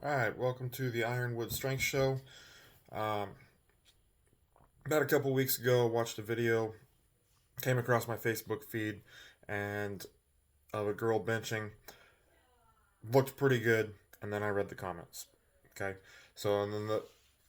Alright, welcome to the Ironwood Strength Show. Um, about a couple weeks ago, watched a video, came across my Facebook feed, and of a girl benching. Looked pretty good, and then I read the comments. Okay, so and then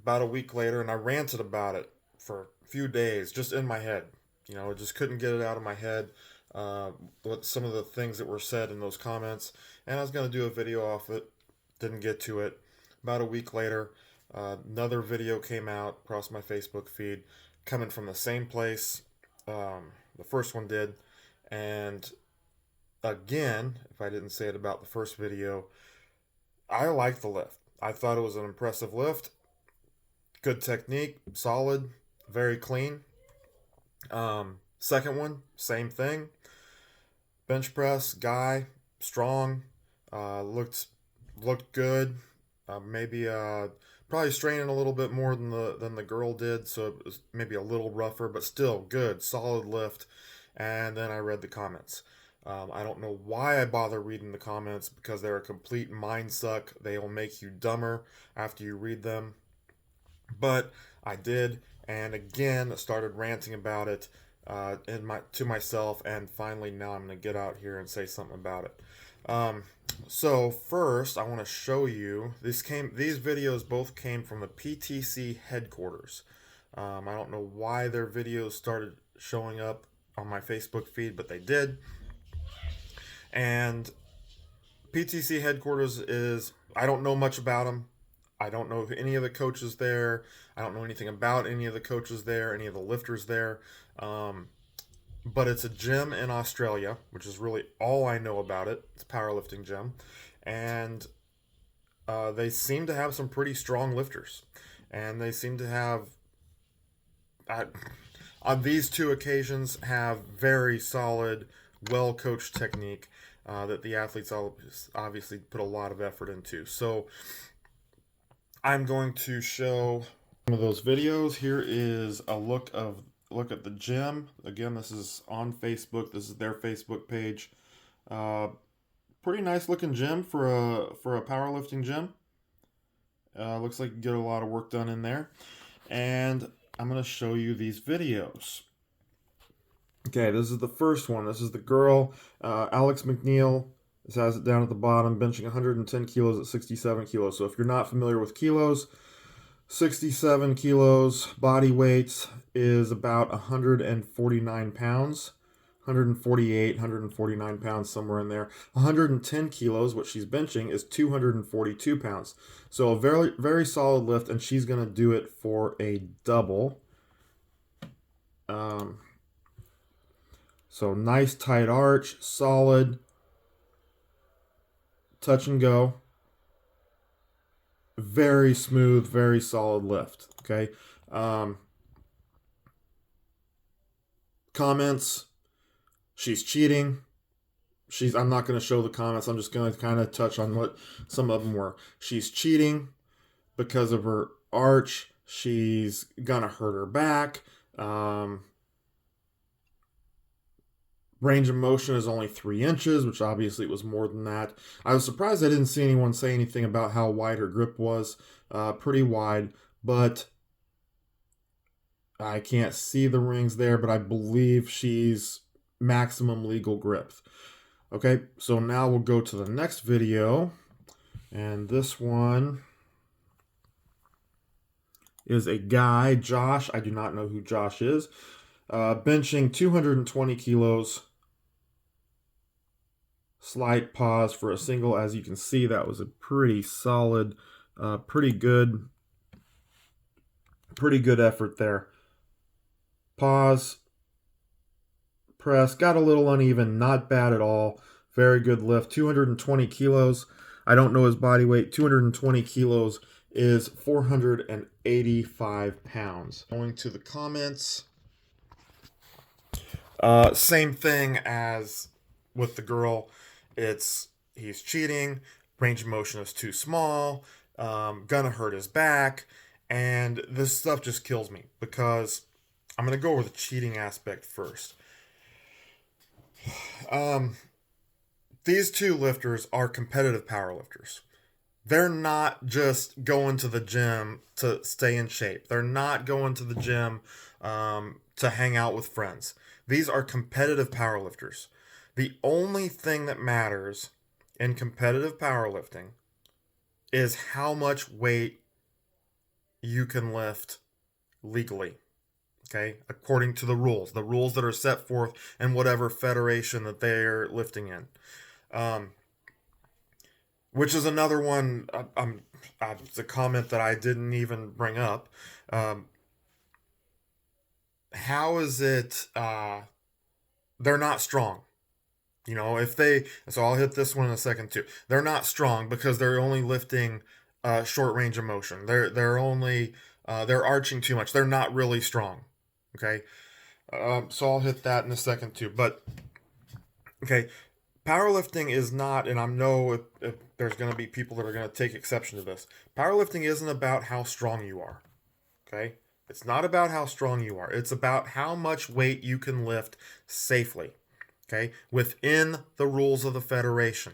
about a week later, and I ranted about it for a few days, just in my head. I just couldn't get it out of my head. What some of the things that were said in those comments, and I was gonna do a video off it. Didn't get to it. About a week later, another video came out across my Facebook feed, coming from the same place the first one did, and again, if I didn't say it about the first video, I liked the lift. I thought it was an impressive lift. Good technique, solid, very clean. Second one, same thing. Bench press, guy, strong, looked good. Maybe probably straining a little bit more than the girl did, so it was maybe a little rougher, but still good, solid lift. And then I read the comments. I don't know why I bother reading the comments because they're a complete mind suck. They will make you dumber after you read them. But I did, and again started ranting about it to myself, and finally now I'm gonna get out here and say something about it. So first, I want to show you These videos both came from the PTC headquarters. I don't know why their videos started showing up on my Facebook feed, but they did. And PTC headquarters is, I don't know much about them. I don't know any of the coaches there. I don't know anything about any of the coaches there, any of the lifters there. But it's a gym in Australia, which is really all I know about it. It's a powerlifting gym. And they seem to have some pretty strong lifters. And they seem to have, uh, on these two occasions, have very solid, well coached technique that the athletes obviously put a lot of effort into. So I'm going to show one of those videos. Here is a look at the gym. Again, this is on Facebook. This is their Facebook page. Uh, Pretty nice looking gym for a powerlifting gym. Looks like you get a lot of work done in there. And I'm gonna show you these videos. Okay, this is the first one. This is the girl, Alex McNeil. This has it down at the bottom, benching 110 kilos at 67 kilos. So if you're not familiar with kilos, 67 kilos body weight is about 149 pounds. 148, 149 pounds, somewhere in there. 110 kilos, what she's benching, is 242 pounds. So a very, very solid lift, and she's going to do it for a double. Um, so nice tight arch, solid, touch and go. Very smooth, very solid lift. Okay. Comments, she's cheating. I'm not going to show the comments. I'm just going to kind of touch on what some of them were. She's cheating because of her arch. She's going to hurt her back. Range of motion is only 3 inches, which obviously it was more than that. I was surprised I didn't see anyone say anything about how wide her grip was. Pretty wide, but I can't see the rings there, but I believe she's maximum legal grip. Okay, so now we'll go to the next video, and this one is a guy, Josh. I do not know who Josh is. Benching 220 kilos. Slight pause for a single. As you can see, that was a pretty solid, pretty good effort there. Pause. Press. Got a little uneven. Not bad at all. Very good lift. 220 kilos. I don't know his body weight. 220 kilos is 485 pounds. Going to the comments. Same thing as with the girl. He's cheating. Range of motion is too small. Gonna hurt his back. And this stuff just kills me because I'm gonna go over the cheating aspect first. These two lifters are competitive power lifters. they're not just going to the gym to stay in shape. They're not going to the gym to hang out with friends. These are competitive powerlifters. The only thing that matters in competitive powerlifting is how much weight you can lift legally. Okay, according to the rules that are set forth in whatever federation that they're lifting in. Um, which is another one. It's a comment that I didn't even bring up. Um, how is it? They're not strong. You know, if they. So I'll hit this one in a second too. They're not strong because they're only lifting short range of motion. They're only they're arching too much. They're not really strong. Okay. So I'll hit that in a second too. But okay, powerlifting is not, and I know if there's going to be people that are going to take exception to this. Powerlifting isn't about how strong you are. Okay, it's not about how strong you are. It's about how much weight you can lift safely. Okay, within the rules of the federation.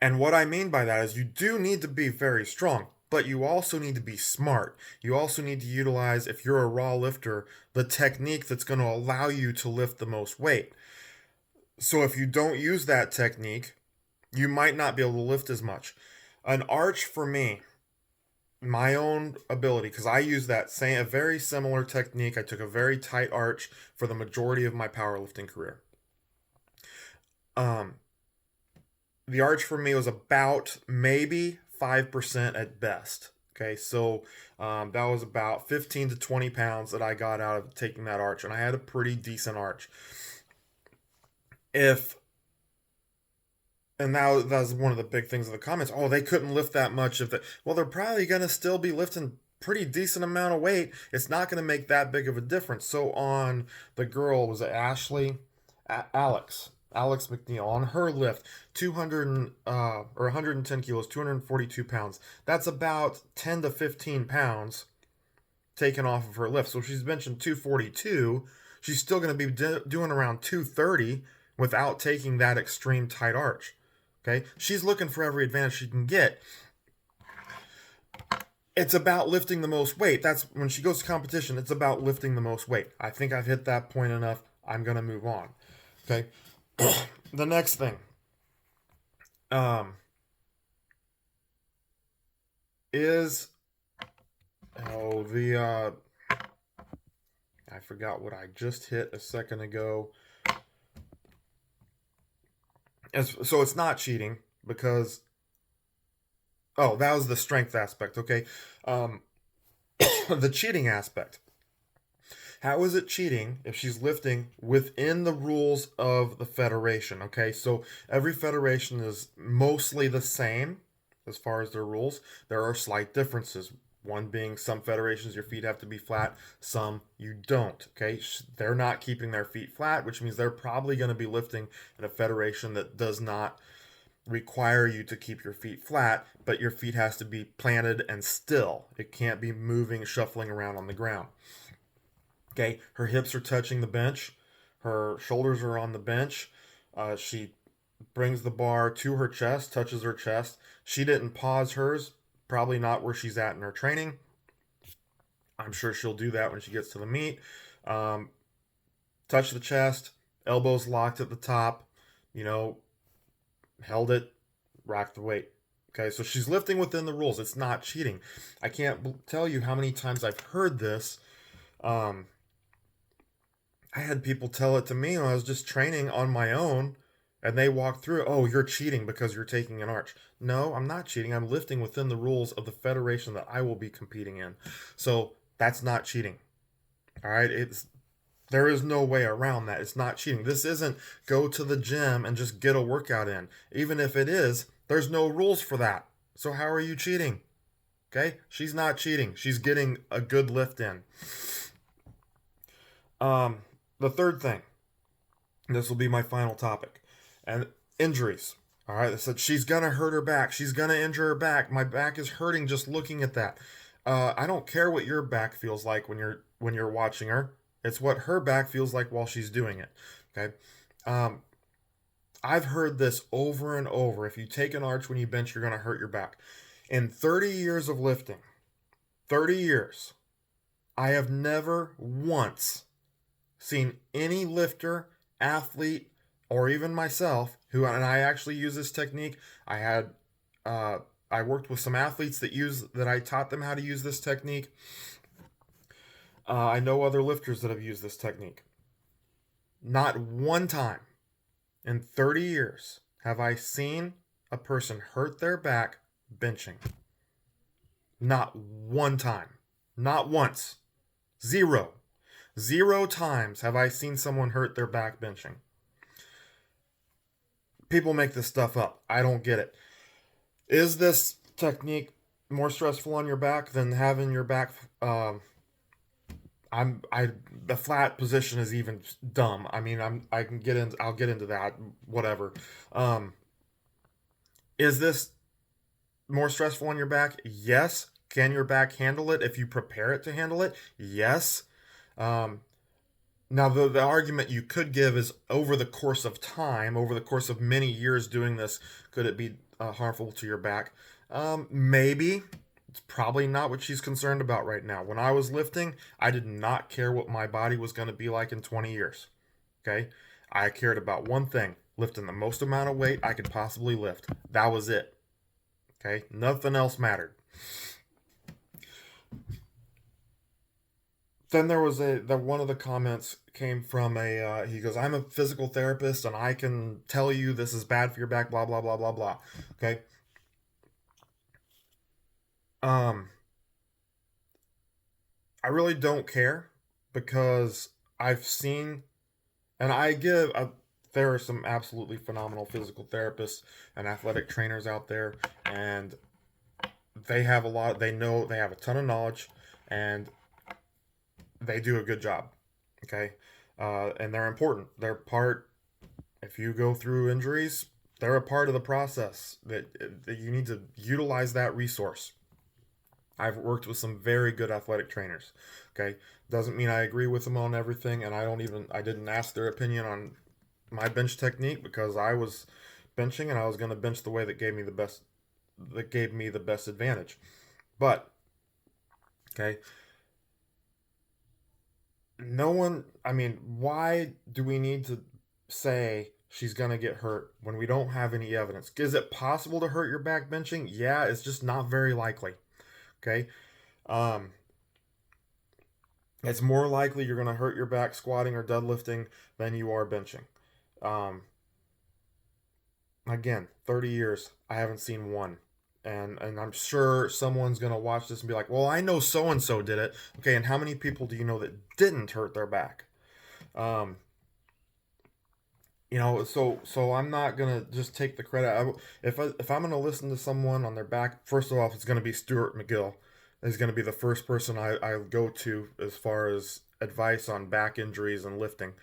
And what I mean by that is you do need to be very strong, but you also need to be smart. You also need to utilize, if you're a raw lifter, the technique that's going to allow you to lift the most weight. So if you don't use that technique, you might not be able to lift as much. An arch for me, my own ability, because I use a very similar technique. I took a very tight arch for the majority of my powerlifting career. Um, the arch for me was about maybe 5% at best. Okay, so that was about 15 to 20 pounds that I got out of taking that arch, and I had a pretty decent arch. If and that was one of the big things in the comments. Oh, they couldn't lift that much. Well, they're probably going to still be lifting pretty decent amount of weight. It's not going to make that big of a difference. So on the girl, was it Ashley? Alex McNeil, on her lift, 200 or 110 kilos, 242 pounds. That's about 10 to 15 pounds taken off of her lift. So she's mentioned 242. She's still going to be doing around 230 without taking that extreme tight arch. Okay, she's looking for every advantage she can get. It's about lifting the most weight. That's when she goes to competition. It's about lifting the most weight. I think I've hit that point enough. I'm gonna move on. Okay. The next thing is I forgot what I just hit a second ago. So it's not cheating because that was the strength aspect. Okay. The cheating aspect. How is it cheating if she's lifting within the rules of the federation? Okay, so every federation is mostly the same as far as their rules. There are slight differences. One being some federations your feet have to be flat, some you don't. Okay, they're not keeping their feet flat, which means they're probably going to be lifting in a federation that does not require you to keep your feet flat, but your feet has to be planted and still. It can't be moving, shuffling around on the ground. Okay, her hips are touching the bench, her shoulders are on the bench. She brings the bar to her chest, touches her chest. She didn't pause hers, probably not where she's at in her training. I'm sure she'll do that when she gets to the meet. Touch the chest, elbows locked at the top, you know, held it, racked the weight. Okay, so she's lifting within the rules. It's not cheating. I can't tell you how many times I've heard this. I had people tell it to me when I was just training on my own, and they walked through, oh, you're cheating because you're taking an arch. No, I'm not cheating. I'm lifting within the rules of the federation that I will be competing in. So that's not cheating. All right, there is no way around that. It's not cheating. This isn't go to the gym and just get a workout in. Even if it is, there's no rules for that. So how are you cheating? Okay, she's not cheating. She's getting a good lift in. The third thing, this will be my final topic, and injuries. All right, I said she's gonna hurt her back. She's gonna injure her back. My back is hurting just looking at that. I don't care what your back feels like when you're watching her. It's what her back feels like while she's doing it. Okay. I've heard this over and over. If you take an arch when you bench, you're going to hurt your back. In 30 years of lifting, 30 years, I have never once seen any lifter, athlete, or even myself and I actually use this technique. I had I worked with some athletes that I taught them how to use this technique. I know other lifters that have used this technique. Not one time in 30 years have I seen a person hurt their back benching. Not one time. Not once. Zero. 0 times have I seen someone hurt their back benching. People make this stuff up. I don't get it. Is this technique more stressful on your back than having your back the flat position is even dumb. I mean, I'll get into that, whatever. Is this more stressful on your back? Yes. Can your back handle it if you prepare it to handle it? Yes. Now, the argument you could give is over the course of time, over the course of many years doing this, could it be harmful to your back? Maybe. It's probably not what she's concerned about right now. When I was lifting, I did not care what my body was going to be like in 20 years. Okay? I cared about one thing, lifting the most amount of weight I could possibly lift. That was it. Okay? Nothing else mattered. Then there was one of the comments came from he goes, I'm a physical therapist and I can tell you this is bad for your back, blah, blah, blah, blah, blah. Okay. I really don't care because I've seen, and there are some absolutely phenomenal physical therapists and athletic trainers out there, and they have they have a ton of knowledge, and they do a good job. Okay. And they're important. If you go through injuries, they're a part of the process that you need to utilize that resource. I've worked with some very good athletic trainers. Okay. Doesn't mean I agree with them on everything. And I didn't ask their opinion on my bench technique because I was benching and I was going to bench the way that gave me the best advantage. But, okay. Why do we need to say she's going to get hurt when we don't have any evidence? Is it possible to hurt your back benching? Yeah, it's just not very likely. Okay. It's more likely you're going to hurt your back squatting or deadlifting than you are benching. Again, 30 years, I haven't seen one. And I'm sure someone's going to watch this and be like, well, I know so-and-so did it. Okay, and how many people do you know that didn't hurt their back? So I'm not going to just take the credit. If I'm going to listen to someone on their back, first of all, it's going to be Stuart McGill. He's going to be the first person I go to as far as advice on back injuries and lifting.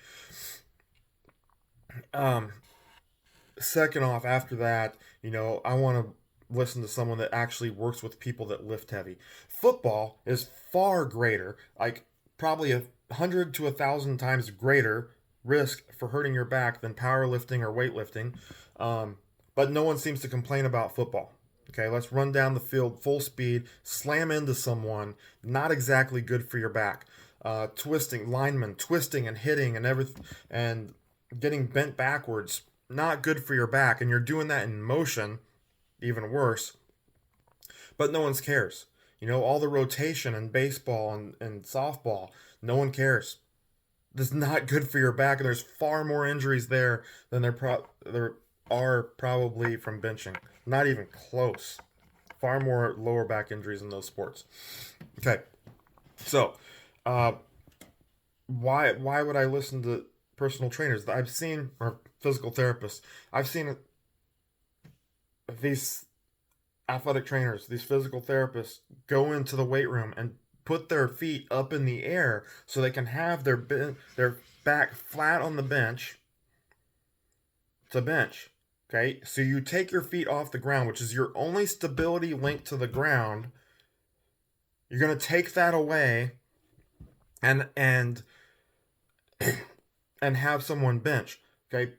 Second off, after that, I want to listen to someone that actually works with people that lift heavy. Football is far greater, like probably 100 to 1,000 times greater risk for hurting your back than powerlifting or weightlifting. But no one seems to complain about football. Okay, let's run down the field full speed, slam into someone, not exactly good for your back. Linemen twisting and hitting and everything, and getting bent backwards, not good for your back. And you're doing that in motion, even worse. But no one cares. All the rotation in baseball and softball, no one cares. That's not good for your back, and there's far more injuries there than there are probably from benching. Not even close. Far more lower back injuries in those sports. Okay, so why would I listen to personal trainers? Or physical therapists. I've seen these athletic trainers, these physical therapists go into the weight room and put their feet up in the air so they can have their back flat on the bench to bench. Okay, so you take your feet off the ground, which is your only stability link to the ground. You're going to take that away and have someone bench. Okay,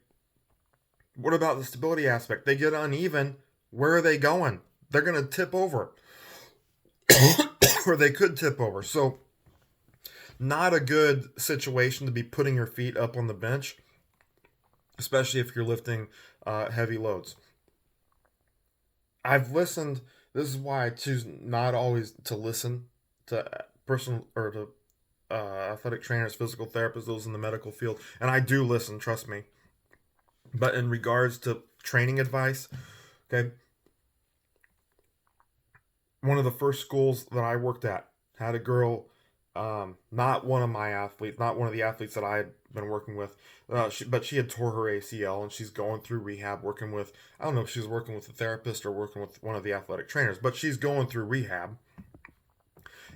What about the stability aspect? They get uneven. Where are they going? They're going to tip over, or they could tip over. So, not a good situation to be putting your feet up on the bench, especially if you're lifting heavy loads. I've listened. This is why I choose not always to listen to personal or to athletic trainers, physical therapists, those in the medical field. And I do listen, trust me. But in regards to training advice, okay, one of the first schools that I worked at had a girl, not one of my athletes, not one of the athletes that I had been working with, but she had tore her ACL and she's going through rehab, working with, I don't know if she was working with a therapist or working with one of the athletic trainers, but she's going through rehab.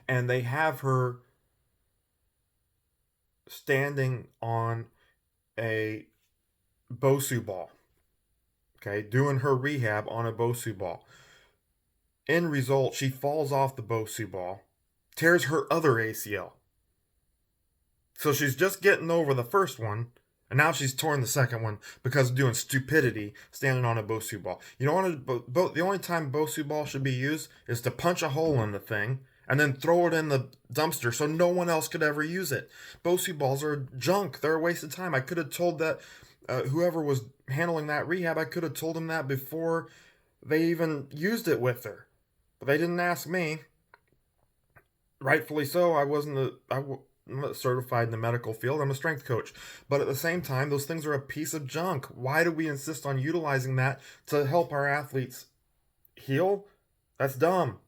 And they have her standing on a Bosu ball, okay, doing her rehab on a Bosu ball. End result, she falls off the Bosu ball, tears her other ACL. So she's just getting over the first one, and now she's torn the second one because of doing stupidity standing on a Bosu ball. You know what? The only time Bosu ball should be used is to punch a hole in the thing and then throw it in the dumpster so no one else could ever use it. Bosu balls are junk. They're a waste of time. I could have told that whoever was handling that rehab, I could have told him that before they even used it with her. But they didn't ask me. Rightfully so. I'm not certified in the medical field. I'm a strength coach. But at the same time, those things are a piece of junk. Why do we insist on utilizing that to help our athletes heal? That's dumb.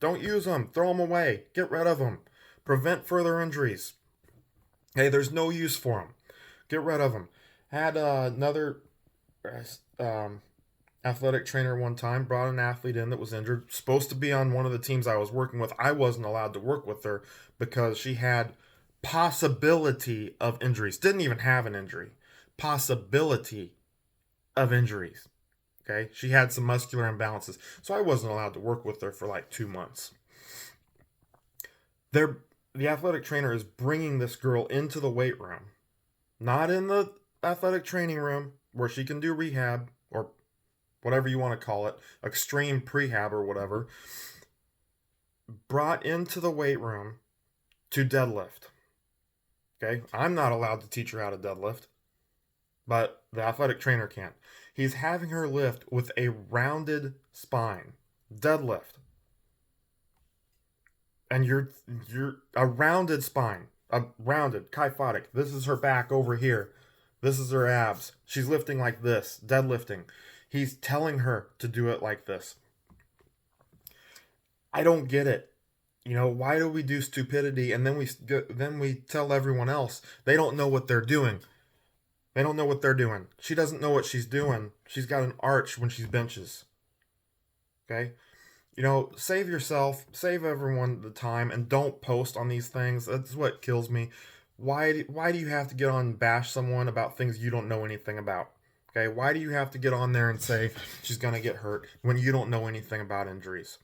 Don't use them. Throw them away. Get rid of them. Prevent further injuries. Hey, there's no use for them. Get rid of them. Had another athletic trainer one time brought an athlete in that was injured, supposed to be on one of the teams I was working with. I wasn't allowed to work with her because she had possibility of injuries. Didn't even have an injury. Possibility of injuries. Okay? She had some muscular imbalances. So I wasn't allowed to work with her for like 2 months. The athletic trainer is bringing this girl into the weight room. Not in the athletic training room where she can do rehab or whatever you want to call it, extreme prehab or whatever. Brought into the weight room to deadlift. Okay, I'm not allowed to teach her how to deadlift, but the athletic trainer can. He's having her lift with a rounded spine, deadlift, and you're a rounded spine, a rounded kyphotic. This is her back over here. This is her abs. She's lifting like this, deadlifting. He's telling her to do it like this. I don't get it. You know, why do we do stupidity and then we tell everyone else they don't know what they're doing? They don't know what they're doing. She doesn't know what she's doing. She's got an arch when she benches. Okay? You know, save yourself, save everyone the time, and don't post on these things. That's what kills me. Why do you have to get on and bash someone about things you don't know anything about? Okay? Why do you have to get on there and say she's going to get hurt when you don't know anything about injuries?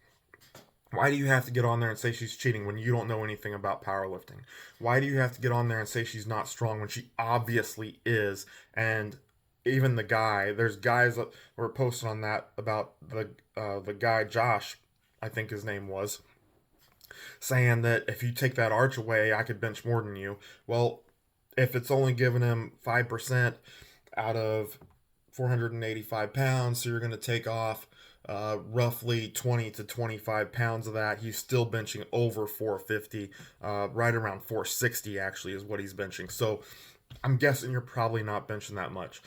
Why do you have to get on there and say she's cheating when you don't know anything about powerlifting? Why do you have to get on there and say she's not strong when she obviously is? And even there's guys that were posting on that about the guy Josh, I think his name was, saying that if you take that arch away, I could bench more than you. Well, if it's only giving him 5% out of 485 pounds, so you're going to take off roughly 20 to 25 pounds of that. He's still benching over 450, right around 460 actually is what he's benching. So I'm guessing you're probably not benching that much.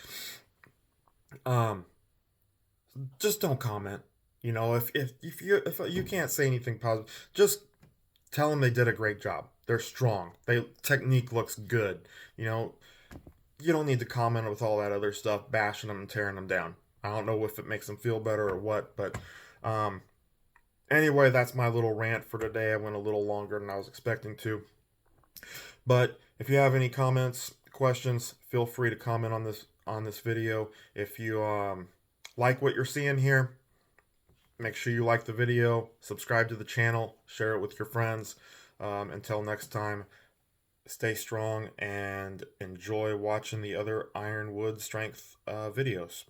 Just don't comment. You know, if you can't say anything positive, just tell them they did a great job. They're strong. Technique looks good. You know, you don't need to comment with all that other stuff, bashing them and tearing them down. I don't know if it makes them feel better or what, but anyway, that's my little rant for today. I went a little longer than I was expecting to. But if you have any comments, questions, feel free to comment on this video. If you like what you're seeing here, make sure you like the video, subscribe to the channel, share it with your friends. Until next time, stay strong and enjoy watching the other Ironwood strength videos.